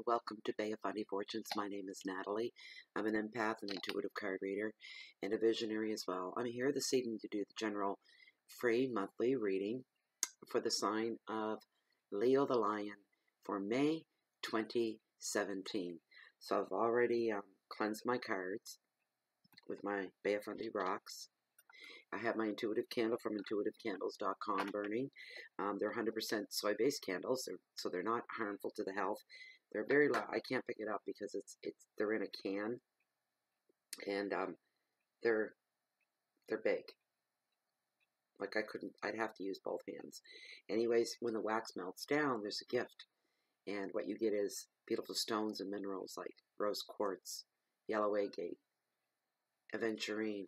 welcome to Bay of Funny Fortunes. My name is Natalie. I'm an empath, an intuitive card reader, and a visionary as well. I'm here this evening to do the general free monthly reading for the sign of Leo the Lion for May 2017. So I've already cleansed my cards with my Bay of Fundy rocks. I have my intuitive candle from intuitivecandles.com burning. They're 100% soy-based candles, so they're not harmful to the health. They're very loud. I can't pick it up because they're in a can, and they're big. Like I'd have to use both hands. Anyways, when the wax melts down, there's a gift, and what you get is beautiful stones and minerals like rose quartz, yellow agate, aventurine.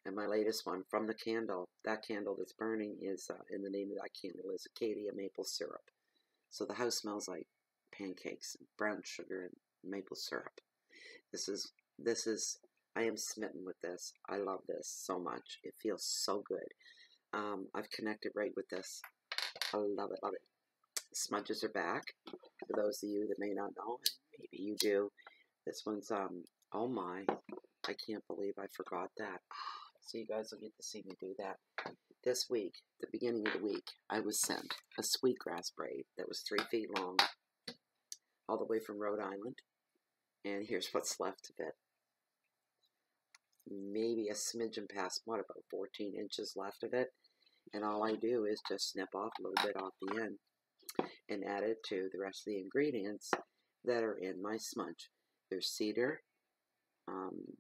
And my latest one from the candle, that candle that's burning is, in the name of that candle is Acadia maple syrup. So the house smells like pancakes and brown sugar and maple syrup. This is, I am smitten with this. I love this so much. It feels so good. I've connected right with this. I love it, love it. Smudges are back. For those of you that may not know, maybe you do. This one's, oh my, I can't believe I forgot that. So you guys will get to see me do that. This week, the beginning of the week, I was sent a sweetgrass braid that was 3 feet long, all the way from Rhode Island. And here's what's left of it. Maybe a smidgen past, what, about 14 inches left of it. And all I do is just snip off a little bit off the end and add it to the rest of the ingredients that are in my smudge. There's cedar.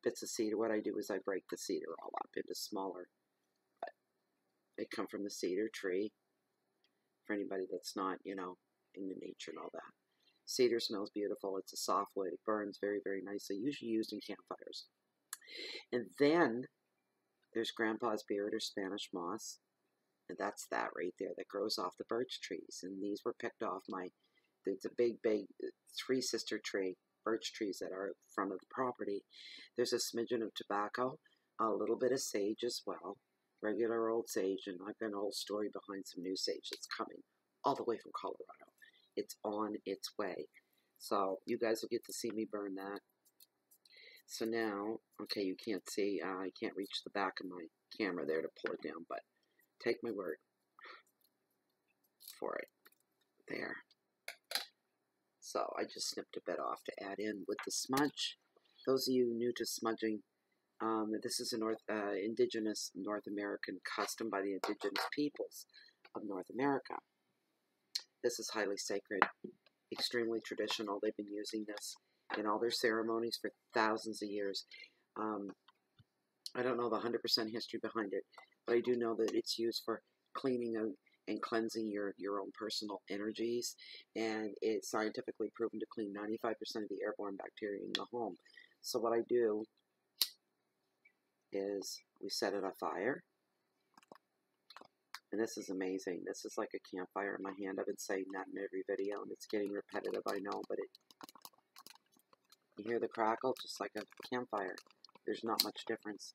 Bits of cedar. What I do is I break the cedar all up into smaller. But they come from the cedar tree. For anybody that's not, into nature and all that. Cedar smells beautiful. It's a soft wood. It burns very, very nicely. Usually used in campfires. And then there's Grandpa's beard or Spanish moss. And that's that right there that grows off the birch trees. And these were picked off it's a big 3-sister tree. Birch trees that are in front of the property. There's a smidgen of tobacco, a little bit of sage as well, regular old sage, and I've got a whole story behind some new sage that's coming all the way from Colorado. It's on its way. So you guys will get to see me burn that. So now, okay, you can't see, I can't reach the back of my camera there to pull it down, but take my word for it. There. So I just snipped a bit off to add in with the smudge. Those of you new to smudging, this is a indigenous North American custom by the indigenous peoples of North America. This is highly sacred, extremely traditional. They've been using this in all their ceremonies for thousands of years. I don't know the 100% history behind it, but I do know that it's used for cleaning out and cleansing your own personal energies, and it's scientifically proven to clean 95% of the airborne bacteria in the home. So what I do is we set it afire, and this is amazing. This is like a campfire in my hand. I've been saying that in every video, and it's getting repetitive, I know, but you hear the crackle just like a campfire. There's not much difference.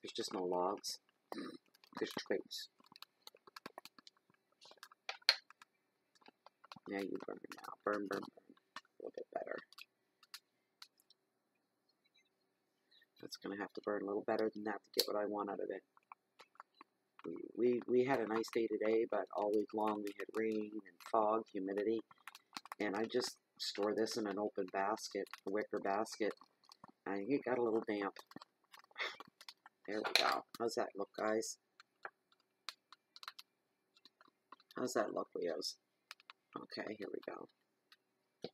There's just no logs. There's twigs. Yeah, you burn now. Burn, burn, burn. A little bit better. It's going to have to burn a little better than that to get what I want out of it. We had a nice day today, but all week long we had rain and fog, humidity. And I just store this in an open basket, a wicker basket. And it got a little damp. There we go. How's that look, guys? How's that look, Leos? Okay, here we go. Okay.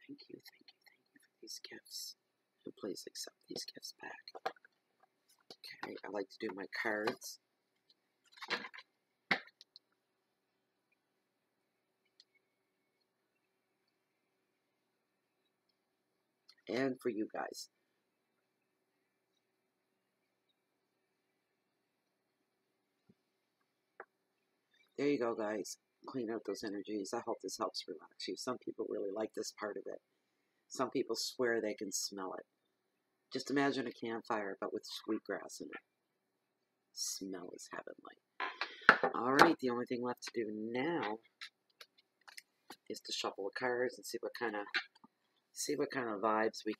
Thank you for these gifts. And please accept these gifts back. Okay, I like to do my cards. And for you guys. There you go, guys. Clean out those energies. I hope this helps relax you. Some people really like this part of it. Some people swear they can smell it. Just imagine a campfire, but with sweetgrass in it. Smell is heavenly. Alright, the only thing left to do now is to shuffle the cards and see what kind of vibes we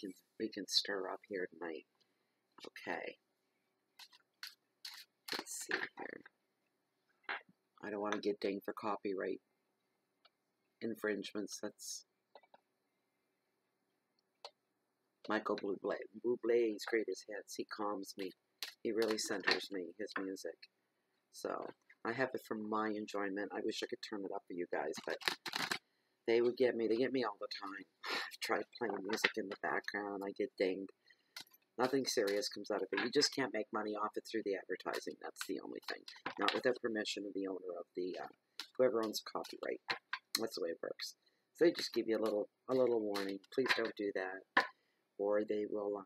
can stir up here tonight. Okay. Let's see here. I don't want to get dinged for copyright infringements. That's Michael Bublé. Bublé's greatest hits. He calms me. He really centers me, his music. So, I have it for my enjoyment. I wish I could turn it up for you guys, but they would get me. They get me all the time. I've tried playing music in the background. I get dinged. Nothing serious comes out of it. You just can't make money off it through the advertising. That's the only thing. Not without permission of the owner of the, whoever owns copyright. That's the way it works. So they just give you a little warning. Please don't do that. Or they will,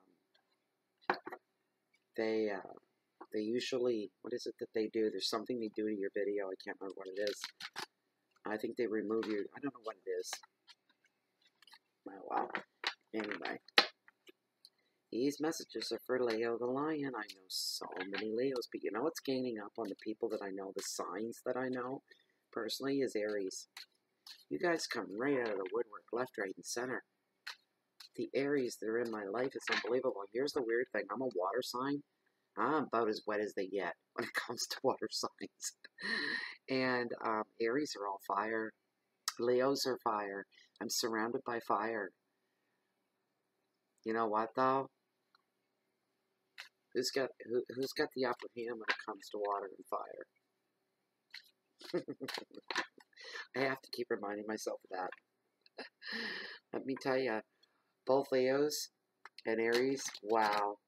they usually, what is it that they do? There's something they do to your video. I can't remember what it is. I think they remove you. I don't know what it is. Oh, wow. Anyway. These messages are for Leo the Lion. I know so many Leos, but you know what's gaining up on the people that I know, the signs that I know, personally, is Aries. You guys come right out of the woodwork, left, right, and center. The Aries that are in my life is unbelievable. Here's the weird thing. I'm a water sign. I'm about as wet as they get when it comes to water signs. And Aries are all fire. Leos are fire. I'm surrounded by fire. You know what, though? Who's got the upper hand when it comes to water and fire? I have to keep reminding myself of that. Let me tell you, both Leos and Aries, wow.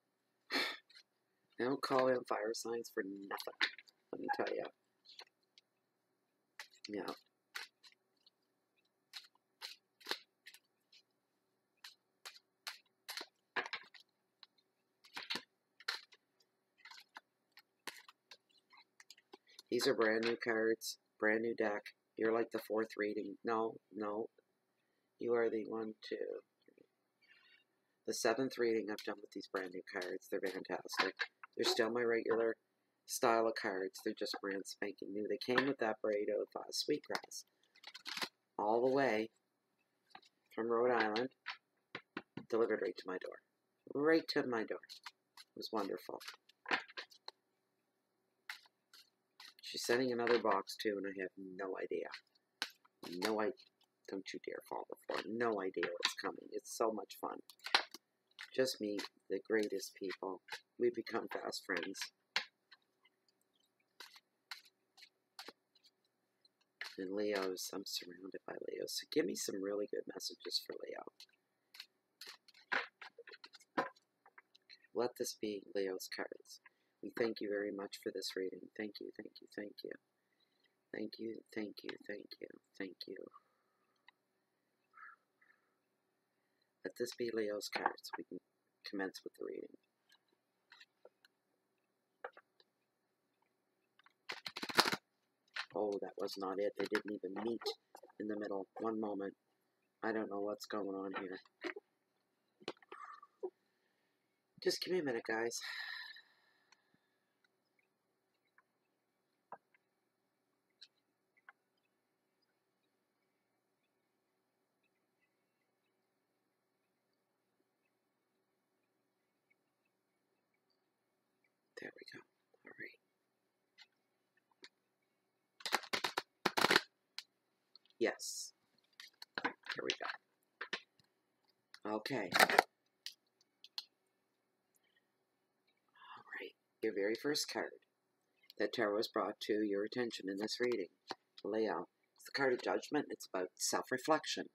They don't call them fire signs for nothing. Let me tell you. Yeah. These are brand new cards, brand new deck. You're like the fourth reading. No. You are the 1, 2, 3. The 7th reading I've done with these brand new cards. They're fantastic. They're still my regular style of cards. They're just brand spanking new. They came with that braid of sweetgrass. All the way from Rhode Island. Delivered right to my door. Right to my door. It was wonderful. She's sending another box too, and I have no idea. No idea. Don't you dare fall before. No idea what's coming. It's so much fun. Just meet the greatest people. We become fast friends. And Leos, I'm surrounded by Leos. So give me some really good messages for Leo. Let this be Leo's cards. We thank you very much for this reading. Thank you, thank you, thank you. Thank you, thank you, thank you, thank you. Let this be Leo's cards. We can commence with the reading. Oh, that was not it. They didn't even meet in the middle. One moment. I don't know what's going on here. Just give me a minute, guys. There we go. All right. Yes. Here we go. Okay. All right. Your very first card that tarot has brought to your attention in this reading, Leo. It's the card of Judgment. It's about self-reflection.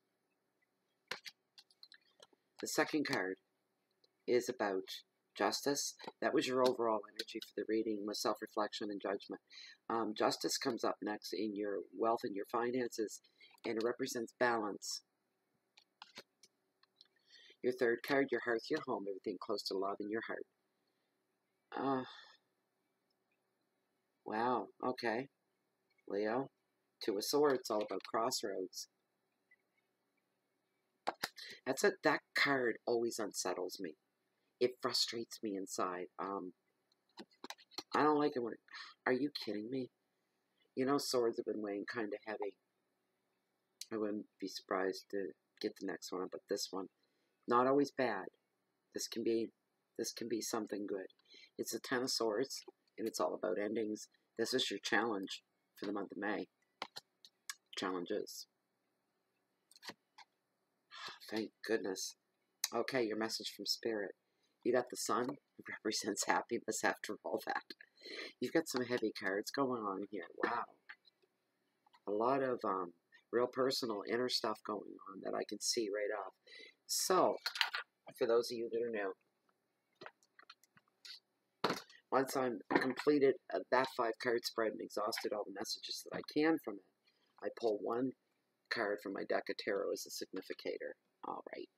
The second card is about Justice. That was your overall energy for the reading, with self-reflection and judgment. Justice comes up next in your wealth and your finances, and it represents balance. Your third card, your hearth, your home, everything close to love in your heart. Wow, okay. Leo, Two of Swords, all about crossroads. That card always unsettles me. It frustrates me inside. I don't like it when, are you kidding me? You know, swords have been weighing kind of heavy. I wouldn't be surprised to get the next one, but this one, not always bad. This can be something good. It's the Ten of Swords, and it's all about endings. This is your challenge for the month of May. Challenges. Thank goodness. Okay, your message from Spirit. You got the Sun. It represents happiness after all that. You've got some heavy cards going on here. Wow. A lot of real personal inner stuff going on that I can see right off. So, for those of you that are new, once I'm completed that 5-card spread and exhausted all the messages that I can from it, I pull one card from my deck of tarot as a significator. All right.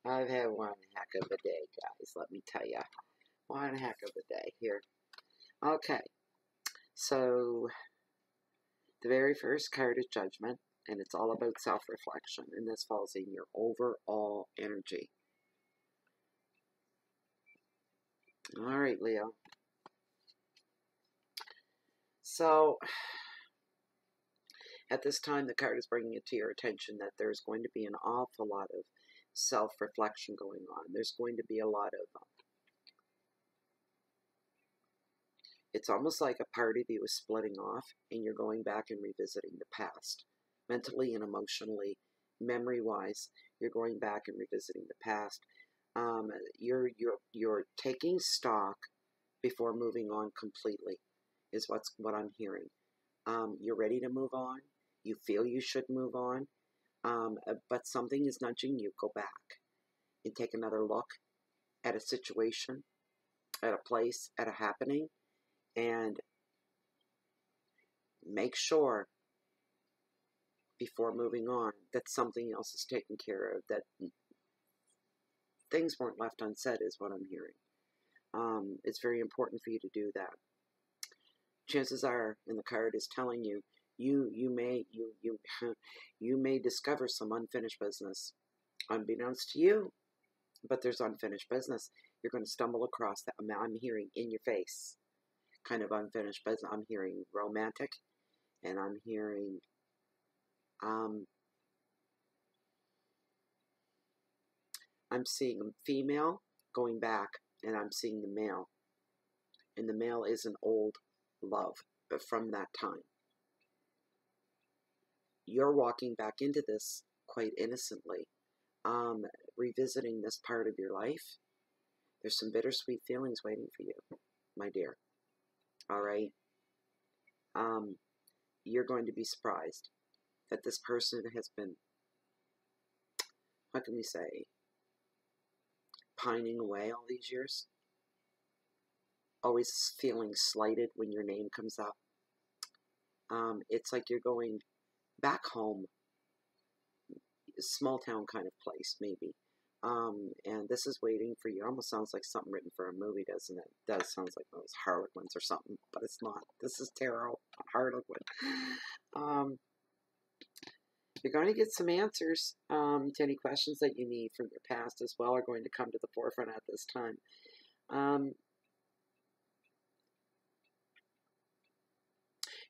I've had one heck of a day, guys, let me tell you. One heck of a day here. Okay. So, the very first card is Judgment, and it's all about self-reflection, and this falls in your overall energy. All right, Leo. So, at this time, the card is bringing it to your attention that there's going to be an awful lot of self-reflection going on. There's going to be a lot of... it's almost like a part of you is splitting off, and you're going back and revisiting the past. Mentally and emotionally, memory-wise, you're going back and revisiting the past. You're taking stock before moving on completely, is what I'm hearing. You're ready to move on. You feel you should move on, but something is nudging you. Go back and take another look at a situation, at a place, at a happening, and make sure before moving on that something else is taken care of, that things weren't left unsaid, is what I'm hearing. It's very important for you to do that. Chances are, and the card is telling you, you may discover some unfinished business, unbeknownst to you, but there's unfinished business. You're going to stumble across that. I'm hearing in your face, kind of unfinished business. I'm hearing romantic, and I'm hearing I'm seeing a female going back, and I'm seeing the male, and the male is an old love from that time. You're walking back into this quite innocently, revisiting this part of your life. There's some bittersweet feelings waiting for you, my dear. All right? You're going to be surprised that this person has been, how can we say, pining away all these years. Always feeling slighted when your name comes up. It's like you're going back home, small town kind of place, maybe. And this is waiting for you. It almost sounds like something written for a movie, doesn't it? It does. Sounds like those Harlequins or something, but it's not. This is tarot, Harlequin. You're going to get some answers to any questions that you need from your past as well are going to come to the forefront at this time.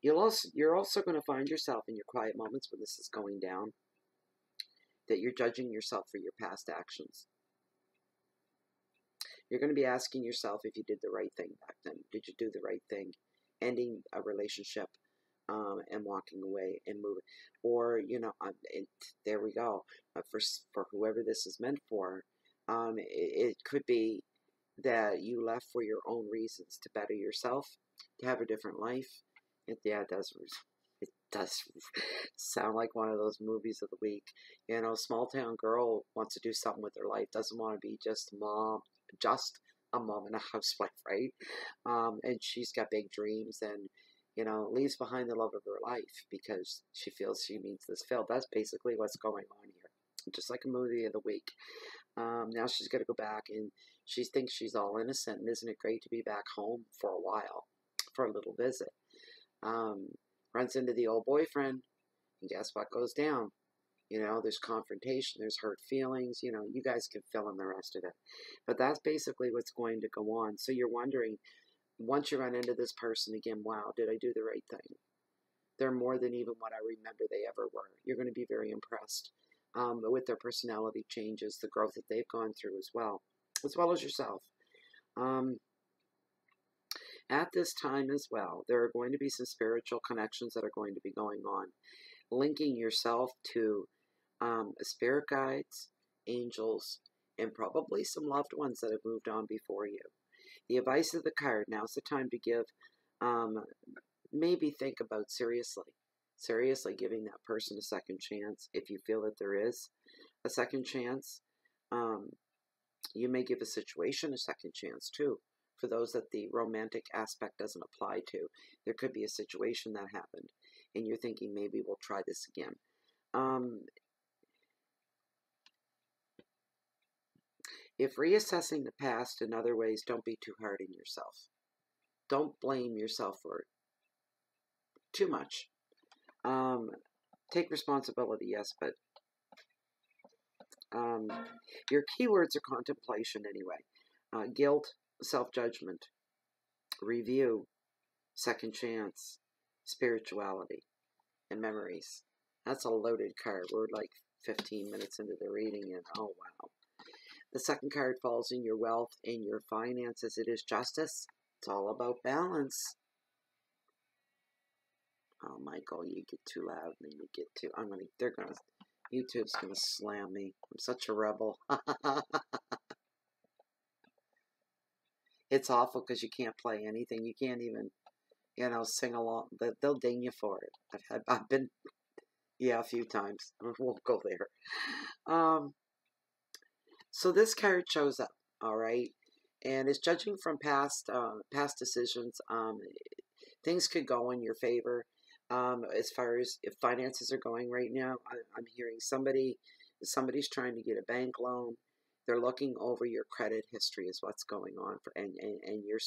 You're also going to find yourself in your quiet moments when this is going down, that you're judging yourself for your past actions. You're going to be asking yourself if you did the right thing back then. Did you do the right thing? Ending a relationship and walking away and moving. Or, you know, there we go. For whoever this is meant for, it could be that you left for your own reasons, to better yourself, to have a different life. Yeah, it does sound like one of those movies of the week. You know, small town girl wants to do something with her life, doesn't want to be just a mom and a housewife, right? And she's got big dreams, and, you know, leaves behind the love of her life because she feels she needs this filled. That's basically what's going on here. Just like a movie of the week. Now she's got to go back, and she thinks she's all innocent, and isn't it great to be back home for a while, for a little visit? Runs into the old boyfriend, and guess what goes down? You know, there's confrontation, there's hurt feelings, you know, you guys can fill in the rest of it. But that's basically what's going to go on. So you're wondering, once you run into this person again, wow, did I do the right thing? They're more than even what I remember they ever were. You're going to be very impressed with their personality changes, the growth that they've gone through as well as yourself. Um, at this time as well, there are going to be some spiritual connections that are going to be going on, linking yourself to spirit guides, angels, and probably some loved ones that have moved on before you. The advice of the card, now's the time to give, um, maybe think about seriously giving that person a second chance if you feel that there is a second chance. Um, you may give a situation a second chance too. For those that the romantic aspect doesn't apply to, there could be a situation that happened, and you're thinking maybe we'll try this again. If reassessing the past in other ways, don't be too hard on yourself. Don't blame yourself for it too much. Take responsibility, yes, but your keywords are contemplation anyway. Guilt, self-judgment, review, second chance, spirituality, and memories. That's a loaded card. We're like 15 minutes into the reading, and oh wow. The second card falls in your wealth and your finances. It is justice. It's all about balance. Oh, Michael, you get too loud, and then you get too. YouTube's gonna slam me. I'm such a rebel. It's awful because you can't play anything. You can't even, sing along. They'll ding you for it. I've been, yeah, a few times. We won't go there. So this card shows up, all right, and it's judging from past decisions. Things could go in your favor. As far as if finances are going right now, I'm hearing somebody's trying to get a bank loan. They're looking over your credit history is what's going on and you're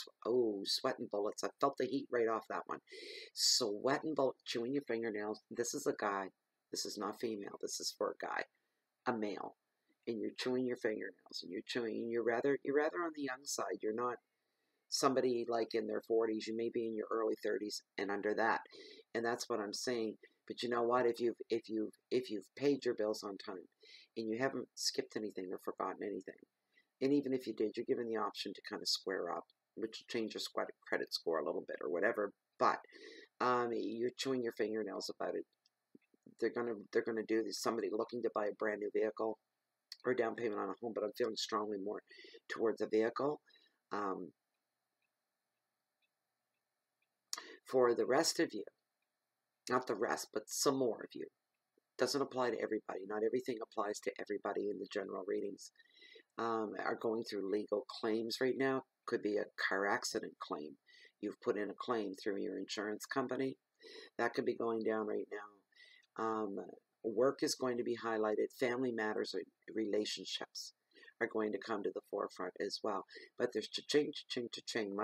sweating bullets. I felt the heat right off that one. Sweating bullets, chewing your fingernails. This is a guy. This is not female. This is for a guy, a male, and you're chewing your fingernails and you're rather on the young side. You're not somebody like in their 40s. You may be in your early 30s and under that, and that's what I'm saying. But you know what? If you've paid your bills on time, and you haven't skipped anything or forgotten anything, and even if you did, you're given the option to kind of square up, which will change your credit score a little bit or whatever. But you're chewing your fingernails about it. They're gonna do this. Somebody looking to buy a brand new vehicle or down payment on a home, but I'm feeling strongly more towards a vehicle. For the rest of you, not the rest, but some more of you, doesn't apply to everybody. Not everything applies to everybody in the general readings. Are going through legal claims right now. Could be a car accident claim. You've put in a claim through your insurance company. That could be going down right now. Work is going to be highlighted. Family matters or relationships are going to come to the forefront as well. But there's cha-ching, cha-ching, cha-ching.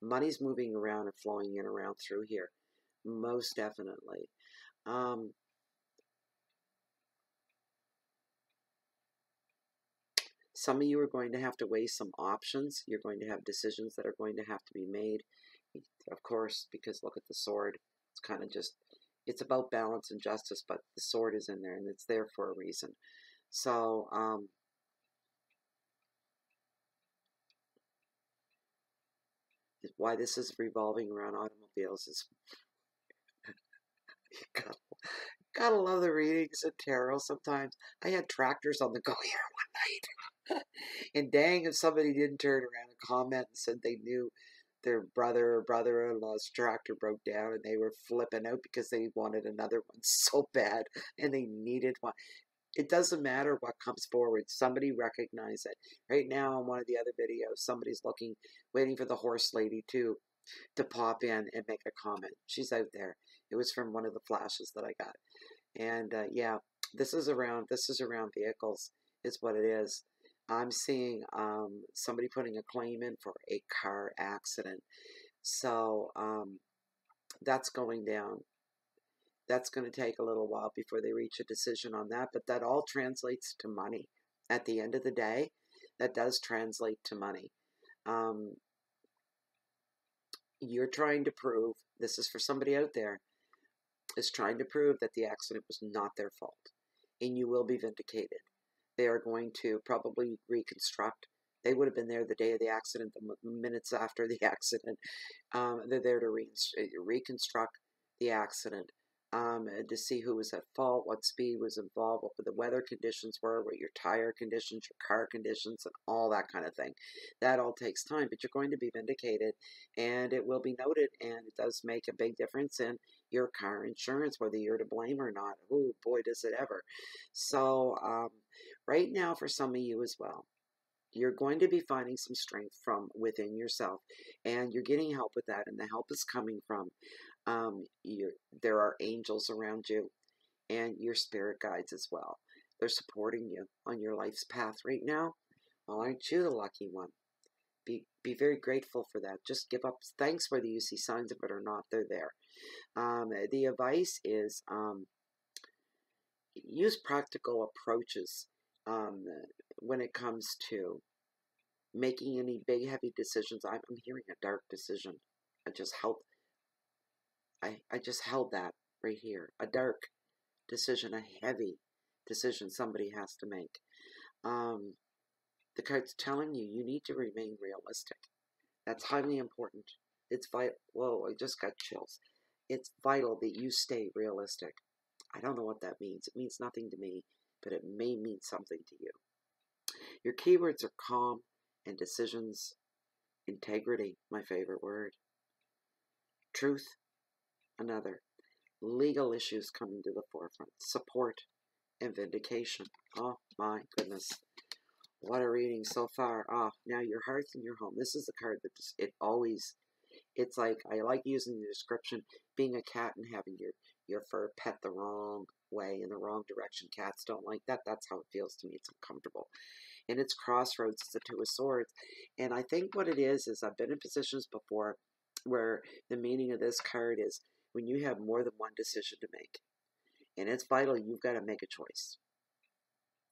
Money's moving around and flowing in around through here. Most definitely. Some of you are going to have to weigh some options. You're going to have decisions that are going to have to be made. Of course, because look at the sword. It's kind of just, it's about balance and justice, but the sword is in there, and it's there for a reason. So, why this is revolving around automobiles is, gotta love the readings of tarot sometimes. I had tractors on the go here one night. And dang if somebody didn't turn around and comment and said they knew their brother or brother-in-law's tractor broke down and they were flipping out because they wanted another one so bad and they needed one. It doesn't matter what comes forward. Somebody recognize it. Right now on one of the other videos, somebody's waiting for the horse lady to pop in and make a comment. She's out there. It was from one of the flashes that I got. And yeah, this is around vehicles is what it is. I'm seeing somebody putting a claim in for a car accident. So that's going down. That's going to take a little while before they reach a decision on that, but that all translates to money. At the end of the day, that does translate to money. You're trying to prove, this is for somebody out there, is trying to prove that the accident was not their fault. And you will be vindicated. They are going to probably reconstruct. They would have been there the day of the accident, the minutes after the accident. They're there to reconstruct the accident, to see who was at fault, what speed was involved, what the weather conditions were, what your tire conditions, your car conditions, and all that kind of thing. That all takes time, but you're going to be vindicated, and it will be noted, and it does make a big difference in your car insurance, whether you're to blame or not. Oh, boy, does it ever. So, right now, for some of you as well, you're going to be finding some strength from within yourself, and you're getting help with that, and the help is coming from there are angels around you and your spirit guides as well. They're supporting you on your life's path right now. Well, aren't you the lucky one? Be very grateful for that. Just give up thanks whether you see signs of it or not. They're there. The advice is use practical approaches when it comes to making any big, heavy decisions. I'm hearing a dark decision. I just held that right here. A dark decision, a heavy decision somebody has to make. The card's telling you need to remain realistic. That's highly important. It's vital. Whoa, I just got chills. It's vital that you stay realistic. I don't know what that means. It means nothing to me, but it may mean something to you. Your keywords are calm and decisions. Integrity, my favorite word. Truth, another. Legal issues coming to the forefront. Support and vindication. Oh my goodness. What a reading so far. Now your hearth and your home. This is a card that it's like, I like using the description, being a cat and having your fur pet the wrong way, in the wrong direction. Cats don't like that. That's how it feels to me. It's uncomfortable. And it's crossroads. It's the Two of Swords. And I think what it is I've been in positions before where the meaning of this card is when you have more than one decision to make. And it's vital. You've got to make a choice.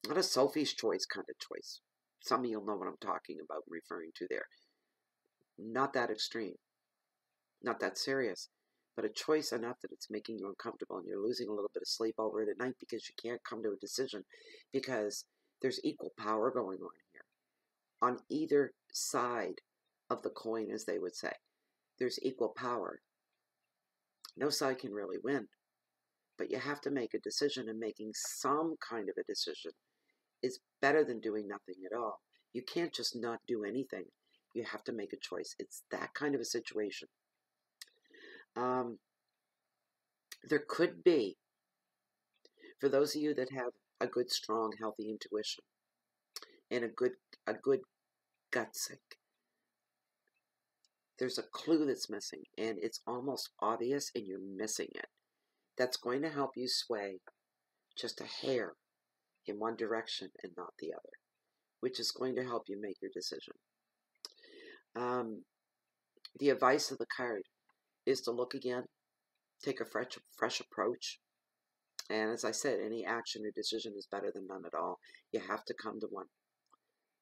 Not a Sophie's Choice kind of choice. Some of you'll know what I'm talking about, referring to there. Not that extreme. Not that serious. But a choice enough that it's making you uncomfortable and you're losing a little bit of sleep over it at night because you can't come to a decision because there's equal power going on here. On either side of the coin, as they would say, there's equal power. No side can really win. But you have to make a decision, and making some kind of a decision is better than doing nothing at all. You can't just not do anything. You have to make a choice. It's that kind of a situation. There could be, for those of you that have a good, strong, healthy intuition and a good gut sync, there's a clue that's missing, and it's almost obvious, and you're missing it. That's going to help you sway just a hair in one direction and not the other, which is going to help you make your decision. The advice of the card is to look again, take a fresh approach, and as I said, any action or decision is better than none at all. You have to come to one.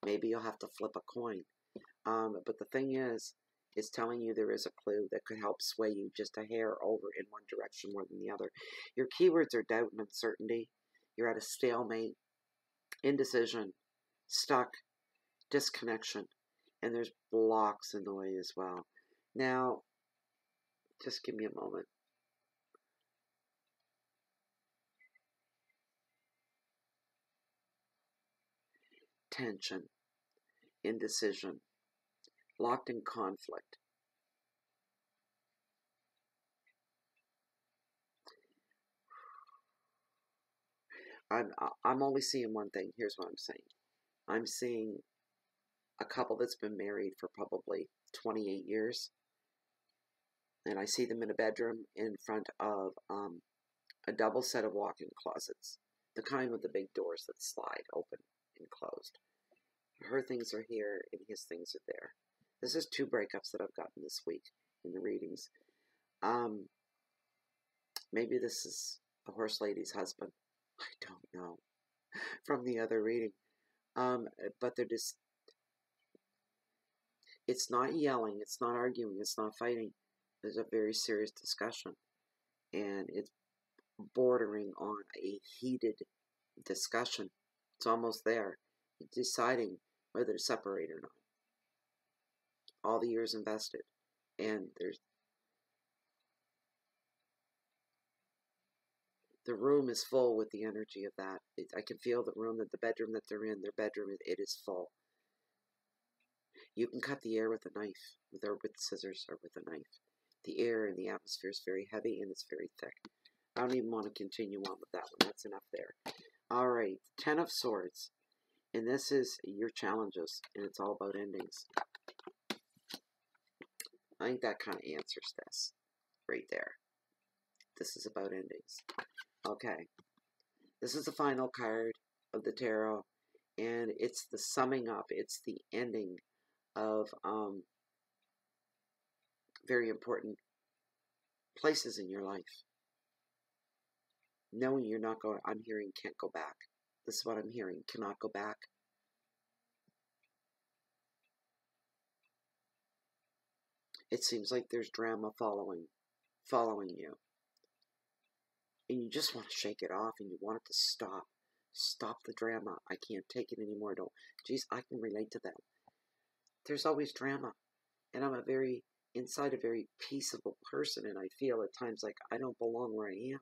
Maybe you'll have to flip a coin. But the thing is, it's telling you there is a clue that could help sway you just a hair over in one direction more than the other. Your keywords are doubt and uncertainty. You're at a stalemate, indecision, stuck, disconnection, and there's blocks in the way as well. Now, just give me a moment. Tension, indecision, locked in conflict. I'm only seeing one thing. Here's what I'm saying. I'm seeing a couple that's been married for probably 28 years. And I see them in a bedroom in front of a double set of walk-in closets. The kind with the big doors that slide open and closed. Her things are here and his things are there. This is 2 breakups that I've gotten this week in the readings. Maybe this is the horse lady's husband. I don't know from the other reading. But they're just, it's not yelling, it's not arguing, it's not fighting. There's a very serious discussion, and it's bordering on a heated discussion. It's almost there, deciding whether to separate or not. All the years invested, and the room is full with the energy of that. I can feel the room, that the bedroom that they're in, their bedroom, it is full. You can cut the air with a knife, with scissors or with a knife. The air in the atmosphere is very heavy and it's very thick. I don't even want to continue on with that one. That's enough there. All right, Ten of Swords. And this is your challenges, and it's all about endings. I think that kind of answers this right there. This is about endings. Okay. This is the final card of the tarot, and it's the summing up. It's the ending of very important places in your life. Knowing you're not going, I'm hearing can't go back. This is what I'm hearing, cannot go back. It seems like there's drama following you. And you just want to shake it off, and you want it to stop. Stop the drama. I can't take it anymore. Don't. Geez, I can relate to that. There's always drama. And I'm inside a very peaceable person, and I feel at times like I don't belong where I am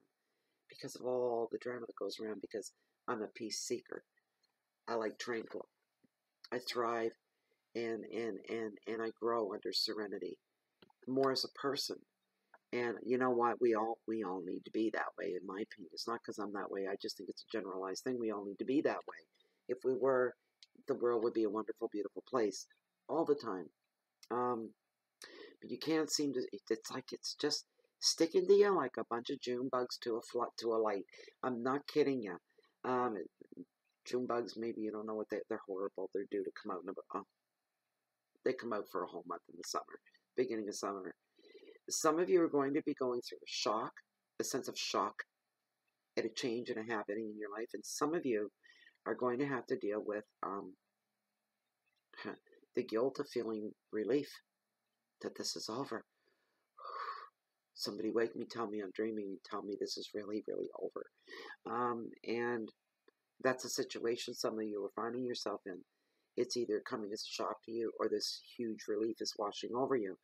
because of all the drama that goes around, because I'm a peace seeker. I like tranquil. I thrive and I grow under serenity. More as a person. And you know what? We all need to be that way, in my opinion. It's not because I'm that way. I just think it's a generalized thing. We all need to be that way. If we were, the world would be a wonderful, beautiful place all the time. But you can't seem to. It's like it's just sticking to you like a bunch of June bugs to a light. I'm not kidding you. June bugs. Maybe you don't know what they're horrible. They're due to come out they come out for a whole month in the summer, beginning of summer. Some of you are going to be going through a sense of shock at a change and a happening in your life, and some of you are going to have to deal with the guilt of feeling relief that this is over. Somebody wake me, tell me I'm dreaming, tell me this is really, really over. And that's a situation some of you are finding yourself in. It's either coming as a shock to you, or this huge relief is washing over you.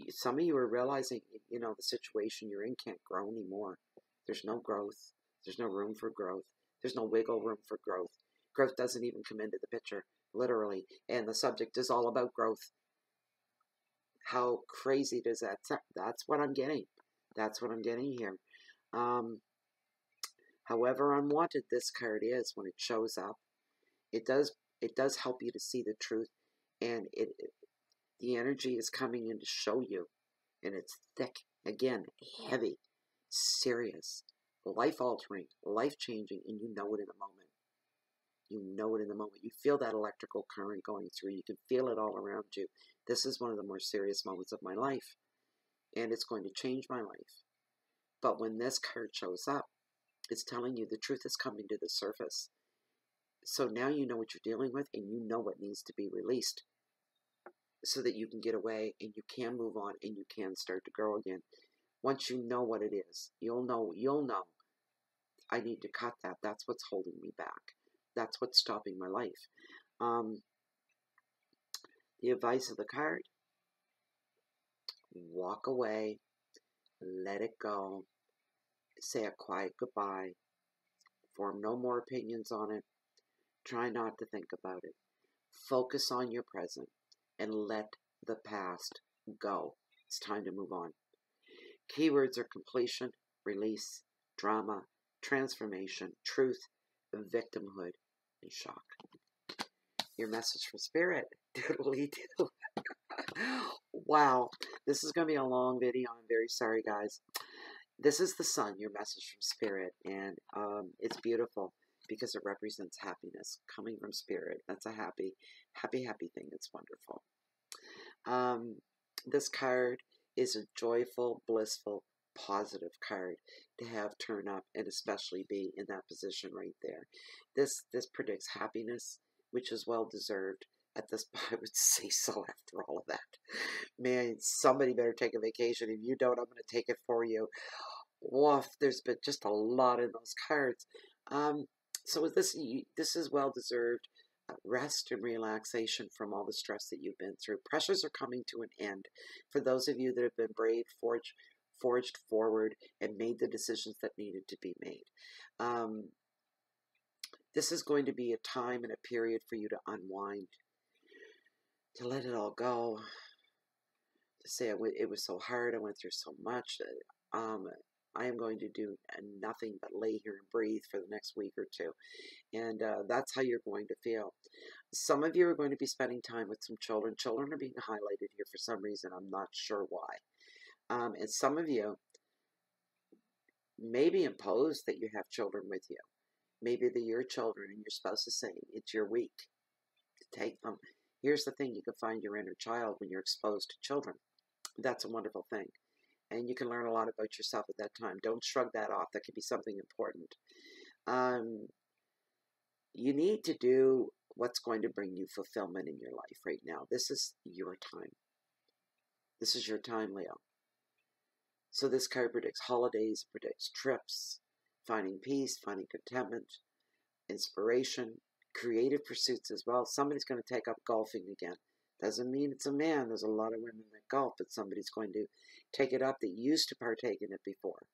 Some of you are realizing, the situation you're in can't grow anymore. There's no growth. There's no room for growth. There's no wiggle room for growth. Growth doesn't even come into the picture, literally. And the subject is all about growth. How crazy does that sound? That's what I'm getting. That's what I'm getting here. However unwanted this card is when it shows up, it does help you to see the truth, and the energy is coming in to show you, and it's thick, again, heavy, serious, life-altering, life-changing, and you know it in a moment. You know it in the moment. You feel that electrical current going through. You can feel it all around you. This is one of the more serious moments of my life, and it's going to change my life. But when this card shows up, it's telling you the truth is coming to the surface. So now you know what you're dealing with, and you know what needs to be released, so that you can get away and you can move on and you can start to grow again. Once you know what it is, you'll know, I need to cut that. That's what's holding me back. That's what's stopping my life. The advice of the card: walk away, let it go, say a quiet goodbye, form no more opinions on it, try not to think about it. Focus on your present and let the past go. It's time to move on. Keywords are completion, release, drama, transformation, truth, victimhood, and shock. Your message from Spirit. Doodly-doo. Wow. This is going to be a long video. I'm very sorry, guys. This is the sun, your message from Spirit. And it's beautiful because it represents happiness coming from Spirit. That's a happy, happy, happy thing. It's wonderful. This card is a joyful, blissful, positive card to have turn up, and especially be in that position right there. This predicts happiness, which is well deserved at this. I would say so after all of that. Man, somebody better take a vacation. If you don't, I'm going to take it for you. Woof, there's been just a lot in those cards. So this is well deserved rest and relaxation from all the stress that you've been through. Pressures are coming to an end. For those of you that have been brave, forged forward, and made the decisions that needed to be made. This is going to be a time and a period for you to unwind, to let it all go, to say it was so hard, I went through so much. I am going to do nothing but lay here and breathe for the next week or two. And that's how you're going to feel. Some of you are going to be spending time with some children. Children are being highlighted here for some reason. I'm not sure why. And some of you may be imposed that you have children with you. Maybe they're your children and your spouse is saying it's your week to take them. Here's the thing, you can find your inner child when you're exposed to children. That's a wonderful thing. And you can learn a lot about yourself at that time. Don't shrug that off. That could be something important. You need to do what's going to bring you fulfillment in your life right now. This is your time. This is your time, Leo. So this card predicts holidays, predicts trips, finding peace, finding contentment, inspiration, creative pursuits as well. Somebody's going to take up golfing again. Doesn't mean it's a man. There's a lot of women that golf, but somebody's going to take it up that used to partake in it before.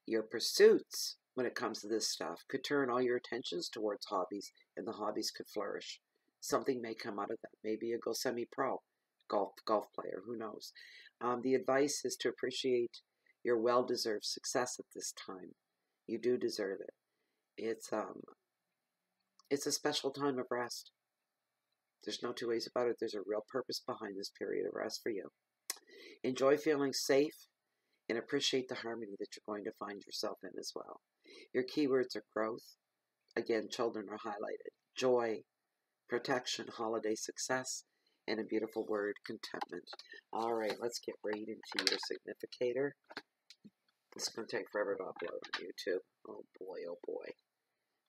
Your pursuits, when it comes to this stuff, could turn all your attentions towards hobbies, and the hobbies could flourish. Something may come out of that. Maybe you go semi-pro golf player. Who knows? The advice is to appreciate your well-deserved success at this time. You do deserve it. It's a special time of rest. There's no two ways about it. There's a real purpose behind this period of rest for you. Enjoy feeling safe and appreciate the harmony that you're going to find yourself in as well. Your keywords are growth. Again, children are highlighted. Joy, protection, holiday success, and a beautiful word, contentment. All right, let's get right into your significator. It's going to take forever to upload on YouTube. Oh boy, oh boy.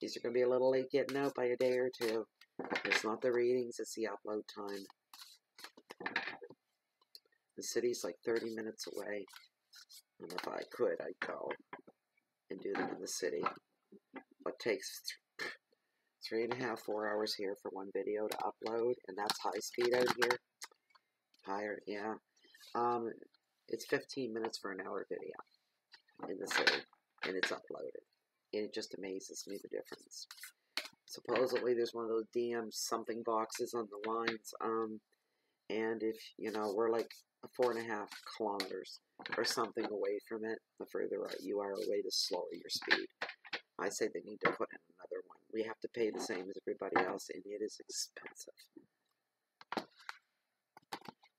These are going to be a little late getting out by a day or two. It's not the readings, it's the upload time. The city's like 30 minutes away. And if I could, I'd go and do them in the city. But it takes 3.5, 4 hours here for one video to upload, and that's high speed out here. Higher, yeah. It's 15 minutes for an hour video in the city, and it's uploaded. And it just amazes me the difference. Supposedly there's one of those DM something boxes on the lines, and if, we're like 4.5 kilometers or something away from it, the further you are away, the slower your speed. I say they need to put in another one. We have to pay the same as everybody else, and it is expensive.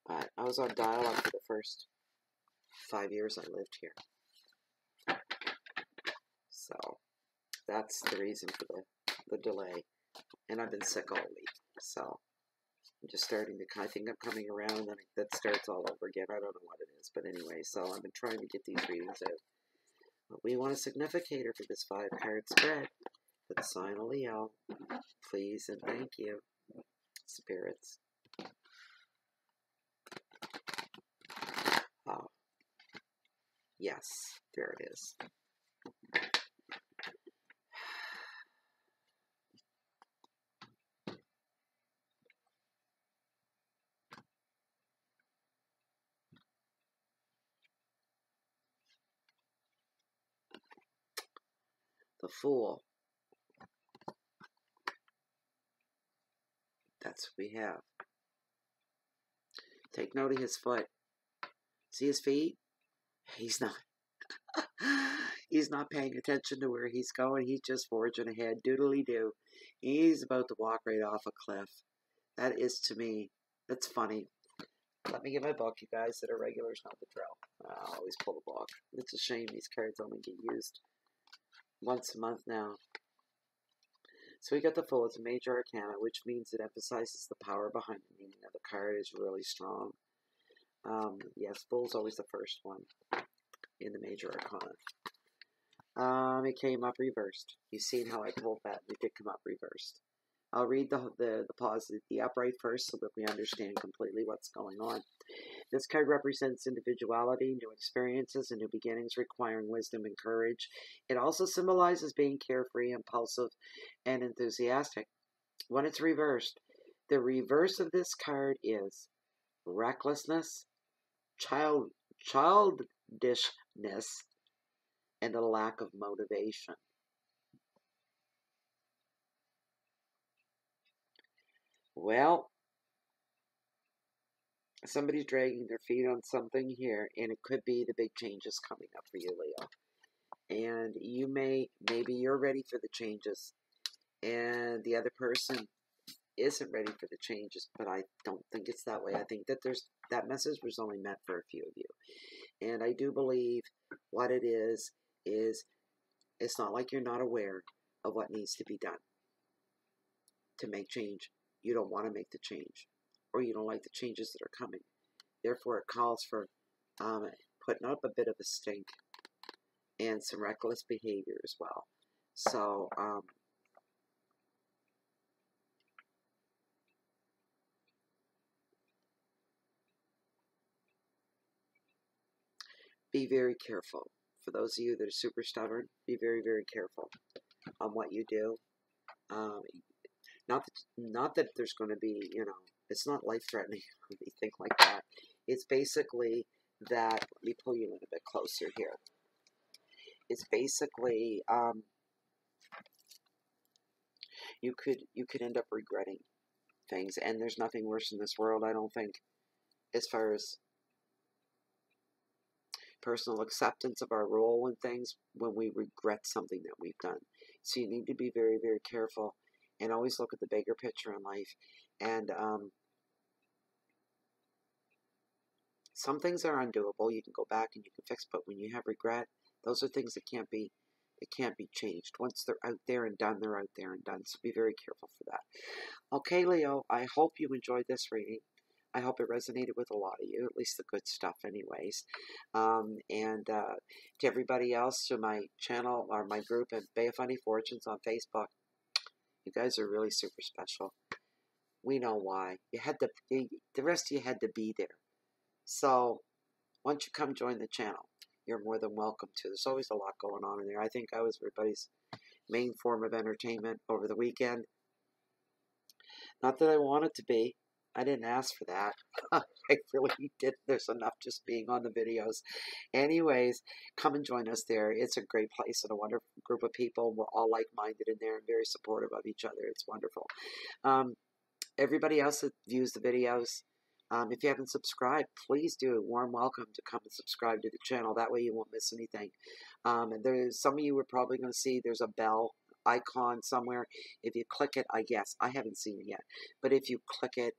But I was on dial-up for the first 5 years I lived here. So that's the reason for the delay. And I've been sick all week. So I'm just starting to, I think I'm coming around, and then that starts all over again. I don't know what it is. But anyway, so I've been trying to get these readings out. But we want a significator for this 5-card spread. For the sign of Leo, please and thank you, spirits. Oh, yes, there it is. The Fool. That's what we have. Take note of his foot. See his feet? He's not. He's not paying attention to where he's going. He's just forging ahead. Doodly-doo. He's about to walk right off a cliff. That is, to me, that's funny. Let me get my book, you guys that are regulars know the drill. I always pull the book. It's a shame these cards only get used once a month now. So we got the Fool. It's a major arcana, which means it emphasizes the power behind the meaning of the card is really strong. Yes, Fool's always the first one in the major arcana. It came up reversed. You've seen how I told that. It did come up reversed. I'll read the positive, the upright first, so that we understand completely what's going on. This card represents individuality, new experiences, and new beginnings requiring wisdom and courage. It also symbolizes being carefree, impulsive, and enthusiastic. When it's reversed, the reverse of this card is recklessness, childishness, and a lack of motivation. Well, somebody's dragging their feet on something here, and it could be the big changes coming up for you, Leo. And maybe you're ready for the changes, and the other person isn't ready for the changes, but I don't think it's that way. I think that that message was only meant for a few of you. And I do believe what it is it's not like you're not aware of what needs to be done to make change. You don't want to make the change, or you don't like the changes that are coming. Therefore, it calls for putting up a bit of a stink and some reckless behavior as well. So, be very careful. For those of you that are super stubborn, be very, very careful on what you do. Not that there's going to be, it's not life-threatening or anything like that. It's basically that, let me pull you in a bit closer here. It's basically, you could end up regretting things, and there's nothing worse in this world, I don't think, as far as personal acceptance of our role in things when we regret something that we've done. So you need to be very, very careful and always look at the bigger picture in life. And some things are undoable. You can go back and you can fix, but when you have regret, those are things that can't be changed. Once they're out there and done, they're out there and done. So be very careful for that. Okay, Leo, I hope you enjoyed this reading. I hope it resonated with a lot of you, at least the good stuff anyways. And to everybody else, to my channel or my group at Bay of Funny Fortunes on Facebook, you guys are really super special. We know why. The rest of you had to be there. So once you come join the channel, you're more than welcome to. There's always a lot going on in there. I think I was everybody's main form of entertainment over the weekend. Not that I wanted to be. I didn't ask for that. I really did. There's enough just being on the videos. Anyways, come and join us there. It's a great place and a wonderful group of people. We're all like-minded in there and very supportive of each other. It's wonderful. Everybody else that views the videos, if you haven't subscribed, please do. Warm welcome to come and subscribe to the channel. That way you won't miss anything. And there's some of you are probably going to see there's a bell icon somewhere. If you click it, I guess, I haven't seen it yet, but if you click it,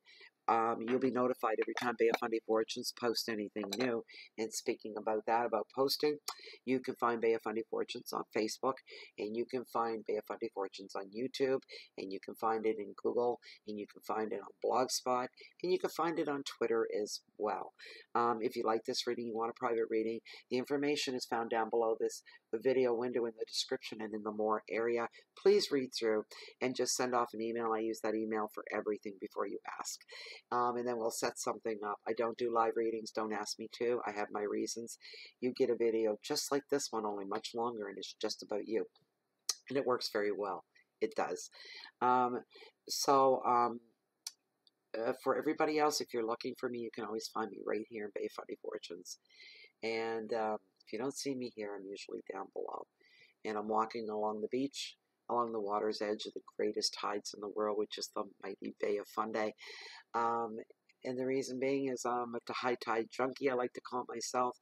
you'll be notified every time Bay of Funny Fortunes post anything new. And speaking about that, about posting, you can find Bay of Funny Fortunes on Facebook, and you can find Bay of Funny Fortunes on YouTube, and you can find it in Google, and you can find it on Blogspot, and you can find it on Twitter as well. If you like this reading, you want a private reading, the information is found down below this video window in the description and in the more area. Please read through and just send off an email. I use that email for everything before you ask. And then we'll set something up. I don't do live readings. Don't ask me to. I have my reasons. You get a video just like this one, only much longer, and it's just about you. And it works very well. It does. For everybody else, if you're looking for me, you can always find me right here in Bay of Funny Fortunes. And if you don't see me here, I'm usually down below. And I'm walking along the beach, along the water's edge of the greatest tides in the world, which is the mighty Bay of Fundy. And the reason being is I'm a high tide junkie, I like to call myself,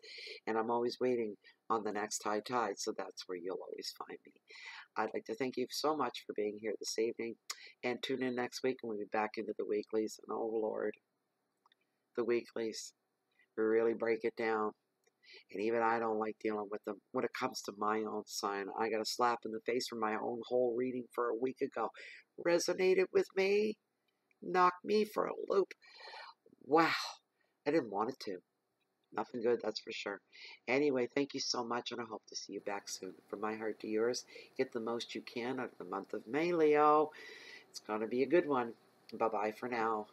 and I'm always waiting on the next high tide, so that's where you'll always find me. I'd like to thank you so much for being here this evening, and tune in next week, and we'll be back into the weeklies. And oh Lord, the weeklies, we really break it down. And even I don't like dealing with them. When it comes to my own sign, I got a slap in the face from my own whole reading for a week ago. Resonated with me, knocked me for a loop. Wow, I didn't want it to. Nothing good, that's for sure. Anyway, thank you so much, and I hope to see you back soon. From my heart to yours, get the most you can out of the month of May, Leo. It's going to be a good one. Bye-bye for now.